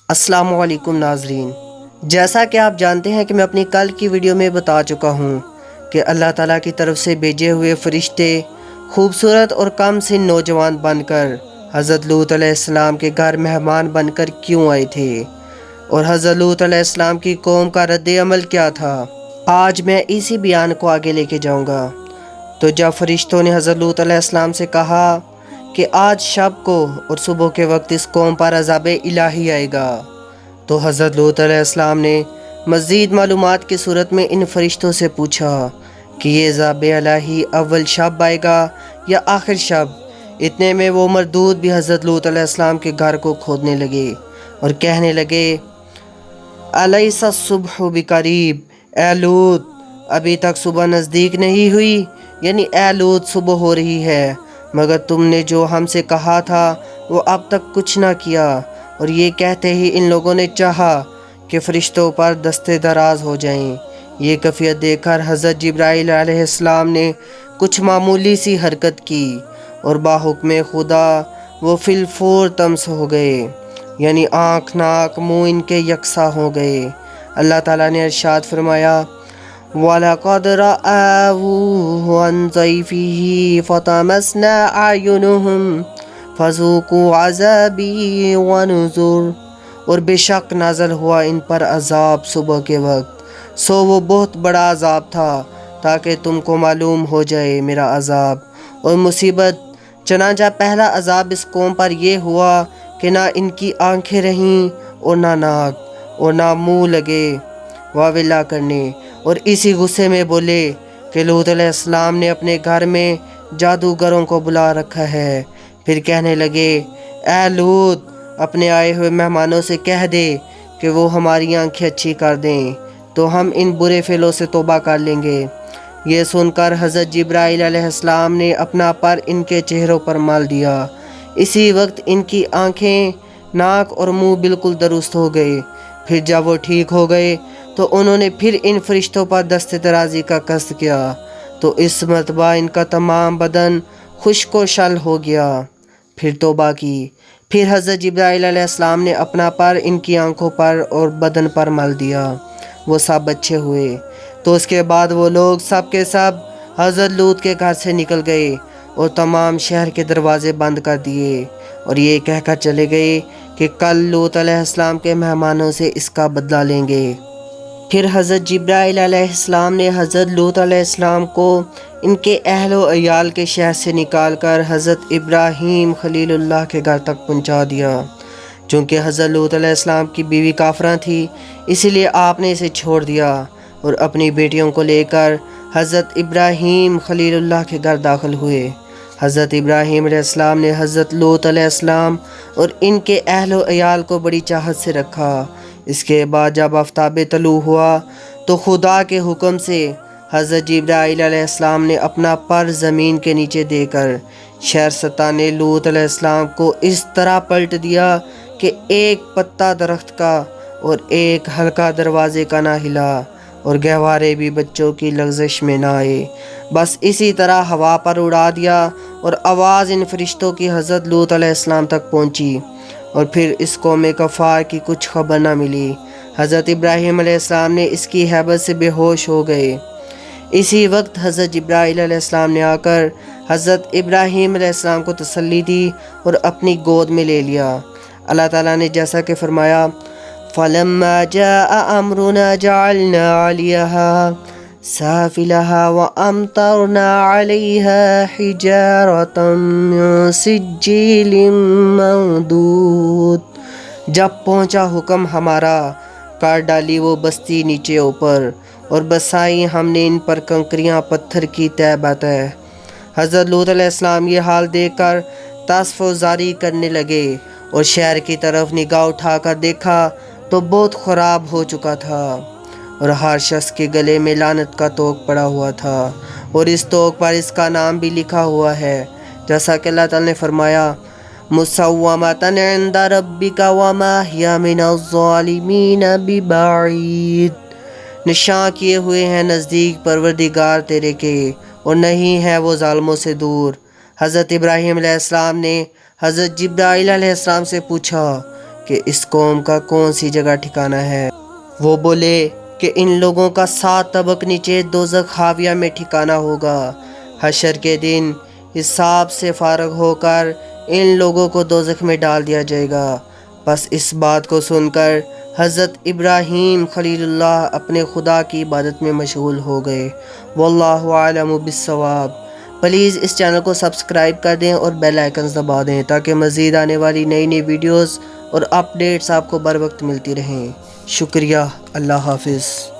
السلام علیکم ناظرین، جیسا کہ آپ جانتے ہیں کہ میں اپنی کل کی ویڈیو میں بتا چکا ہوں کہ اللہ تعالیٰ کی طرف سے بھیجے ہوئے فرشتے خوبصورت اور کم سن نوجوان بن کر حضرت لوط علیہ السلام کے گھر مہمان بن کر کیوں آئے تھے اور حضرت لوط علیہ السلام کی قوم کا رد عمل کیا تھا۔ آج میں اسی بیان کو آگے لے کے جاؤں گا۔ تو جب فرشتوں نے حضرت لوط علیہ السلام سے کہا کہ آج شب کو اور صبح کے وقت اس قوم پر عذاب الہی آئے گا، تو حضرت لوط علیہ السلام نے مزید معلومات کی صورت میں ان فرشتوں سے پوچھا کہ یہ عذاب الہی اول شب آئے گا یا آخر شب۔ اتنے میں وہ مردود بھی حضرت لوط علیہ السلام کے گھر کو کھودنے لگے اور کہنے لگے، الیس الصبح بقریب، اے لوط ابھی تک صبح نزدیک نہیں ہوئی، یعنی اے لوط صبح ہو رہی ہے، مگر تم نے جو ہم سے کہا تھا وہ اب تک کچھ نہ کیا۔ اور یہ کہتے ہی ان لوگوں نے چاہا کہ فرشتوں پر دستے دراز ہو جائیں۔ یہ کیفیت دیکھ کر حضرت جبرائیل علیہ السلام نے کچھ معمولی سی حرکت کی اور باحکم خدا وہ فی الفور طمس ہو گئے، یعنی آنکھ ناک منہ ان کے یکساں ہو گئے۔ اللہ تعالیٰ نے ارشاد فرمایا، وَلَقَدْ رَآهُ عَنْ ضَيْفِهِ فَطَمَسْنَا أَعْيُنَهُمْ فَذُوقُوا عَذَابِي وَنُذُرِ، اور بے شک نازل ہوا ان پر عذاب صبح کے وقت، سو وہ بہت بڑا عذاب تھا تاکہ تم کو معلوم ہو جائے میرا عذاب اور مصیبت۔ چنانچہ پہلا عذاب اس قوم پر یہ ہوا کہ نہ ان کی آنکھیں رہیں اور نہ ناک اور نہ منہ لگے واویلا کرنے، اور اسی غصے میں بولے کہ لوط علیہ السلام نے اپنے گھر میں جادوگروں کو بلا رکھا ہے۔ پھر کہنے لگے، اے لوط اپنے آئے ہوئے مہمانوں سے کہہ دے کہ وہ ہماری آنکھیں اچھی کر دیں تو ہم ان برے فعلوں سے توبہ کر لیں گے۔ یہ سن کر حضرت جبرائیل علیہ السلام نے اپنا پر ان کے چہروں پر مال دیا۔ اسی وقت ان کی آنکھیں، ناک اور منہ بالکل درست ہو گئے۔ پھر جب وہ ٹھیک ہو گئے تو انہوں نے پھر ان فرشتوں پر دست درازی کا قصد کیا، تو اس مرتبہ ان کا تمام بدن خشک و شل ہو گیا۔ پھر توبہ کی، پھر حضرت جبرائیل علیہ السلام نے اپنا پر ان کی آنکھوں پر اور بدن پر مل دیا، وہ سب اچھے ہوئے۔ تو اس کے بعد وہ لوگ سب کے سب حضرت لوط کے گھر سے نکل گئے اور تمام شہر کے دروازے بند کر دیے، اور یہ کہہ کر چلے گئے کہ کل لوط علیہ السلام کے مہمانوں سے اس کا بدلہ لیں گے۔ پھر حضرت جبرائیل علیہ السلام نے حضرت لوط علیہ السلام کو ان کے اہل و عیال کے شہر سے نکال کر حضرت ابراہیم خلیل اللہ کے گھر تک پہنچا دیا۔ چونکہ حضرت لوط علیہ السلام کی بیوی کافرہ تھی، اسی لیے آپ نے اسے چھوڑ دیا اور اپنی بیٹیوں کو لے کر حضرت ابراہیم خلیل اللہ کے گھر داخل ہوئے۔ حضرت ابراہیم علیہ السلام نے حضرت لوط علیہ السلام اور ان کے اہل و عیال کو بڑی چاہت سے رکھا۔ اس کے بعد جب آفتاب طلوع ہوا تو خدا کے حکم سے حضرت جبرائیل علیہ السلام نے اپنا پر زمین کے نیچے دے کر شہرستان نے لوط علیہ السلام کو اس طرح پلٹ دیا کہ ایک پتا درخت کا اور ایک حلقہ دروازے کا نہ ہلا، اور گہوارے بھی بچوں کی لغزش میں نہ آئے، بس اسی طرح ہوا پر اڑا دیا۔ اور آواز ان فرشتوں کی حضرت لوط علیہ السلام تک پہنچی، اور پھر اس قوم کفار کی کچھ خبر نہ ملی۔ حضرت ابراہیم علیہ السلام نے اس کی ہیبت سے بے ہوش ہو گئے۔ اسی وقت حضرت جبرائیل علیہ السلام نے آ کر حضرت ابراہیم علیہ السلام کو تسلی دی اور اپنی گود میں لے لیا۔ اللہ تعالیٰ نے جیسا کہ فرمایا، فَلَمَّا جَاءَ أَمْرُنَا جَعَلْنَا عَلِيَهَا سَافِلَهَا وَأَمْطَرْنَا عَلَيْهَا حِجَارَةً مِّن سِجِّيلٍ مَّنضُودٍ۔ جب پہنچا حکم ہمارا، کاٹ ڈالی وہ بستی نیچے اوپر، اور بسائی ہم نے ان پر کنکریاں پتھر کی تہ بتہ۔ حضرت لوط علیہ السلام یہ حال دیکھ کر تاسف و زاری کرنے لگے اور شہر کی طرف نگاہ اٹھا کر دیکھا تو بہت خراب ہو چکا تھا، اور ہر شخص کے گلے میں لعنت کا طوق پڑا ہوا تھا، اور اس طوق پر اس کا نام بھی لکھا ہوا ہے، جیسا کہ اللہ تعالیٰ نے فرمایا، مُّصَوَّمَةً عِندَ رَبِّكَ وَمَا هِيَ مِنَ الظَّالِمِينَ بِبَعِيدٍ۔ نشان کیے ہوئے ہیں نزدیک پروردگار تیرے کے، اور نہیں ہے وہ ظالموں سے دور۔ حضرت ابراہیم علیہ السلام نے حضرت جبرائیل علیہ السلام سے پوچھا کہ اس قوم کا کون سی جگہ ٹھکانہ ہے۔ وہ بولے کہ ان لوگوں کا 7 طبق نیچے دوزخ حاویہ میں ٹھکانہ ہوگا۔ حشر کے دن حساب سے فارغ ہو کر ان لوگوں کو دوزخ میں ڈال دیا جائے گا۔ بس اس بات کو سن کر حضرت ابراہیم خلیل اللہ اپنے خدا کی عبادت میں مشغول ہو گئے۔ واللہ عالم بالصواب۔ پلیز اس چینل کو سبسکرائب کر دیں اور بیل آئیکنز دبا دیں تاکہ مزید آنے والی نئی ویڈیوز اور اپڈیٹس آپ کو بر وقت ملتی رہیں۔ شکریہ۔ اللہ حافظ۔